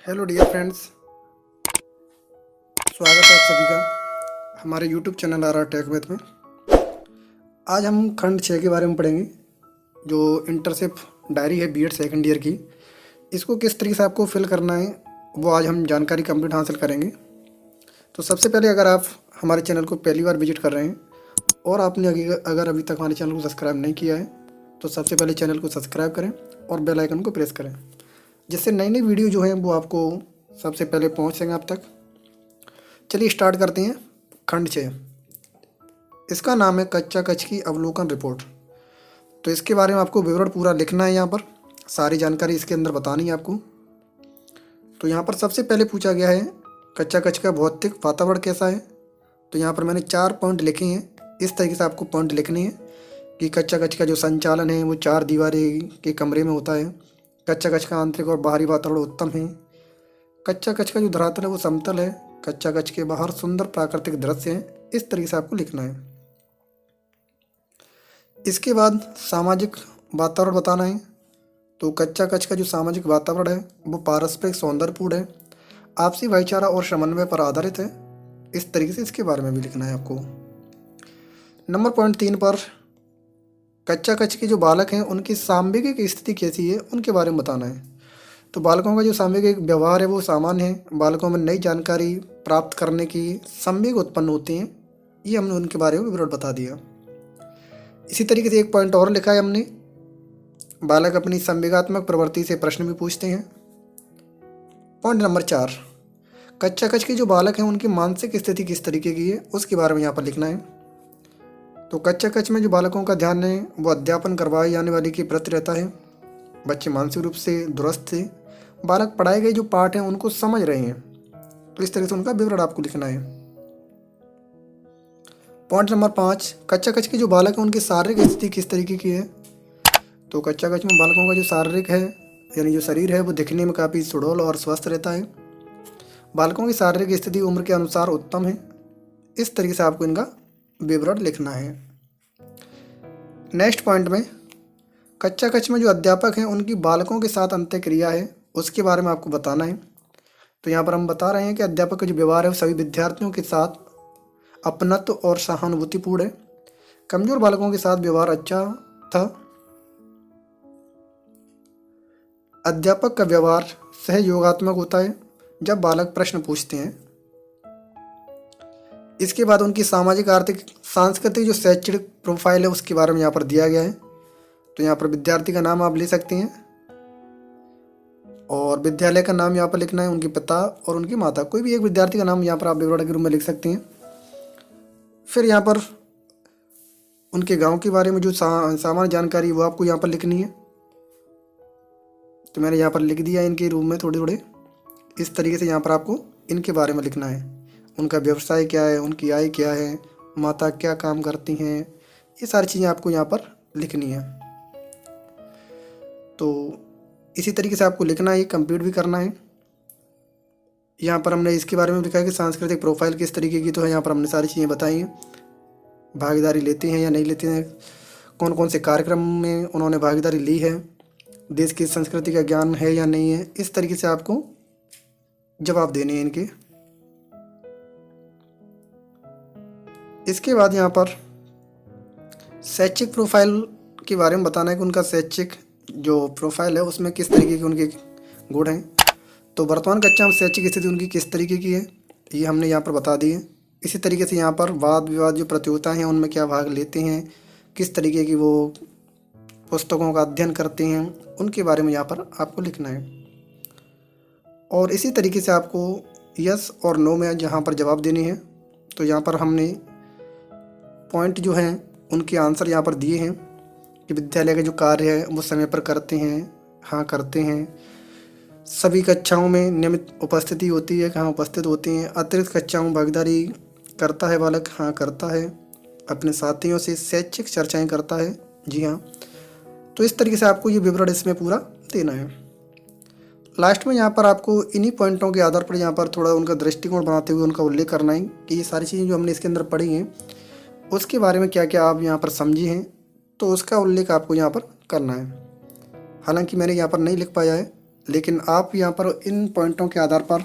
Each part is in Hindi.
हेलो डियर फ्रेंड्स, स्वागत है आप सभी का हमारे YouTube channel R R tech with में। आज हम खंड 6 के बारे में पढ़ेंगे, जो इंटरशिप डायरी है बीएड सेकंड ईयर की। इसको किस तरीके से आपको फिल करना है वो आज हम जानकारी कंप्लीट हासिल करेंगे। तो सबसे पहले अगर आप हमारे चैनल को पहली बार विजिट कर रहे हैं और आपने अगर अभी तक हमारे चैनल को सब्सक्राइब नहीं किया है तो सबसे पहले चैनल को सब्सक्राइब करें और बेल आइकन को प्रेस करें, जिससे नई नई वीडियो जो है वो आपको सबसे पहले पहुँच सकें आप तक। चलिए स्टार्ट करते हैं। खंड 6, इसका नाम है कच्चा कच की अवलोकन रिपोर्ट। तो इसके बारे में आपको विवरण पूरा लिखना है, यहाँ पर सारी जानकारी इसके अंदर बतानी है आपको। तो यहाँ पर सबसे पहले पूछा गया है कच्चा कच का भौतिक वातावरण कैसा है। तो यहाँ पर मैंने 4 पॉइंट लिखे हैं। इस तरीके से आपको पॉइंट लिखने हैं कि कच्चा कच का जो संचालन है वो 4 दीवारें के कमरे में होता है। कच्चा कच का आंतरिक और बाहरी वातावरण उत्तम है। कच्चा कच का जो धरातल है वो समतल है। कच्चा कच के बाहर सुंदर प्राकृतिक दृश्य हैं। इस तरीके से आपको लिखना है। इसके बाद सामाजिक वातावरण बताना है। तो कच्चा कच का जो सामाजिक वातावरण है वो पारस्परिक सौंदर्यपूर्ण है, आपसी भाईचारा और समन्वय पर आधारित है। इस तरीके से इसके बारे में भी लिखना है आपको। नंबर पॉइंट 3 पर कच्चा कच के जो बालक हैं उनकी सांवेगिक स्थिति कैसी है उनके बारे में बताना है। तो बालकों का जो सांवेगिक व्यवहार है वो सामान्य है। बालकों में नई जानकारी प्राप्त करने की संवेग उत्पन्न होती हैं। ये हमने उनके बारे में विवरण बता दिया। इसी तरीके से एक पॉइंट और लिखा है हमने, बालक अपनी संवेगात्मक प्रवृत्ति से प्रश्न भी पूछते हैं। पॉइंट नंबर 4, कच्चा कच के जो बालक हैं उनकी मानसिक स्थिति किस तरीके की है उसके बारे में यहाँ पर लिखना है। तो कच्चा कच में जो बालकों का ध्यान है वो अध्यापन करवाए जाने वाले के प्रति रहता है। बच्चे मानसिक रूप से दुरुस्त थे। बालक पढ़ाए गए जो पाठ हैं उनको समझ रहे हैं। तो इस तरह से उनका विवरण आपको लिखना है। पॉइंट नंबर 5, कच्चा कच के जो बालक हैं उनकी शारीरिक स्थिति किस तरीके की है। तो कच्चा कच में बालकों का जो शारीरिक है यानी जो शरीर है वो दिखने में काफ़ी सुडौल और स्वस्थ रहता है। बालकों की शारीरिक स्थिति उम्र के अनुसार उत्तम है। इस तरीके से आपको इनका विवरण लिखना है। नेक्स्ट पॉइंट में कच्चा कच में जो अध्यापक हैं उनकी बालकों के साथ अंतःक्रिया है उसके बारे में आपको बताना है। तो यहाँ पर हम बता रहे हैं कि अध्यापक का जो व्यवहार है वो सभी विद्यार्थियों के साथ अपनत्व और सहानुभूतिपूर्ण है। कमजोर बालकों के साथ व्यवहार अच्छा था। अध्यापक का व्यवहार सहयोगात्मक होता है जब बालक प्रश्न पूछते हैं। इसके बाद उनकी सामाजिक आर्थिक सांस्कृतिक जो शैक्षणिक प्रोफाइल है उसके बारे में यहाँ पर दिया गया है। तो यहाँ पर विद्यार्थी का नाम आप ले सकते हैं और विद्यालय का नाम यहाँ पर लिखना है, उनके पिता और उनकी माता, कोई भी एक विद्यार्थी का नाम यहाँ पर आप विवरण के रूप में लिख सकते हैं। फिर यहाँ पर उनके गांव के बारे में जो सामान्य जानकारी वो आपको यहाँ पर लिखनी है। तो मैंने यहाँ पर लिख दिया इनके रूप में थोड़े थोड़े। इस तरीके से यहाँ पर आपको इनके बारे में लिखना है। उनका व्यवसाय क्या है, उनकी आय क्या है, माता क्या काम करती हैं, ये सारी चीज़ें आपको यहाँ पर लिखनी है। तो इसी तरीके से आपको लिखना है, कंप्लीट भी करना है। यहाँ पर हमने इसके बारे में लिखा है कि सांस्कृतिक प्रोफाइल किस तरीके की, तो है यहाँ पर हमने सारी चीज़ें बताई हैं। भागीदारी लेते हैं या नहीं लेते हैं, कौन कौन से कार्यक्रम में उन्होंने भागीदारी ली है, देश की संस्कृति का ज्ञान है या नहीं है, इस तरीके से आपको जवाब देने हैं इनके। इसके बाद यहाँ पर शैक्षिक प्रोफाइल के बारे में बताना है कि उनका शैक्षिक जो प्रोफाइल है उसमें किस तरीके के उनके गुण हैं। तो वर्तमान कक्षा में शैक्षिक स्थिति उनकी किस तरीके की है ये हमने यहाँ पर बता दी है। इसी तरीके से यहाँ पर वाद विवाद जो प्रतियोगिताएं हैं उनमें क्या भाग लेते हैं, किस तरीके की वो पुस्तकों का अध्ययन करते हैं, उनके बारे में यहाँ पर आपको लिखना है। और इसी तरीके से आपको यस और नो में जहाँ पर जवाब देने हैं। तो यहाँ पर हमने पॉइंट जो हैं उनके आंसर यहाँ पर दिए हैं कि विद्यालय के जो कार्य है वो समय पर करते हैं, हाँ करते हैं। सभी कक्षाओं में नियमित उपस्थिति होती है, हाँ उपस्थित होती हैं। अतिरिक्त कक्षाओं में भागीदारी करता है बालक, हाँ करता है। अपने साथियों से शैक्षिक चर्चाएं करता है, जी हाँ। तो इस तरीके से आपको ये विवरण इसमें पूरा देना है। लास्ट में यहाँ पर आपको इन्हीं पॉइंटों के आधार पर यहाँ पर थोड़ा उनका दृष्टिकोण बनाते हुए उनका उल्लेख करना है कि ये सारी चीज़ें जो हमने इसके अंदर पढ़ी हैं उसके बारे में क्या क्या आप यहाँ पर समझी हैं, तो उसका उल्लेख आपको यहाँ पर करना है। हालांकि मैंने यहाँ पर नहीं लिख पाया है, लेकिन आप यहाँ पर इन पॉइंटों के आधार पर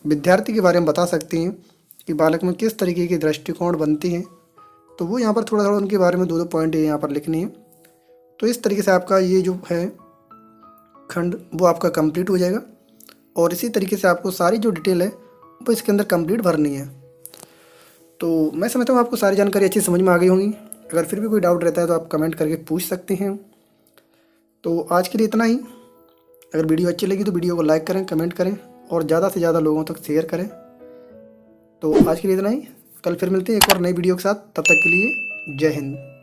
विद्यार्थी के बारे में बता सकती हैं कि बालक में किस तरीके की दृष्टिकोण बनती हैं। तो वो यहाँ पर थोड़ा थोड़ा उनके बारे में 2-2 पॉइंट यहाँ पर लिखनी है। तो इस तरीके से आपका ये जो है खंड वो आपका कंप्लीट हो जाएगा। और इसी तरीके से आपको सारी जो डिटेल है वो इसके अंदर कंप्लीट भरनी है। तो मैं समझता हूँ आपको सारी जानकारी अच्छी समझ में आ गई होंगी। अगर फिर भी कोई डाउट रहता है तो आप कमेंट करके पूछ सकते हैं। तो आज के लिए इतना ही। अगर वीडियो अच्छी लगी तो वीडियो को लाइक करें, कमेंट करें और ज़्यादा से ज़्यादा लोगों तक शेयर करें। तो आज के लिए इतना ही। कल फिर मिलते हैं एक और नई वीडियो के साथ। तब तक के लिए जय हिंद।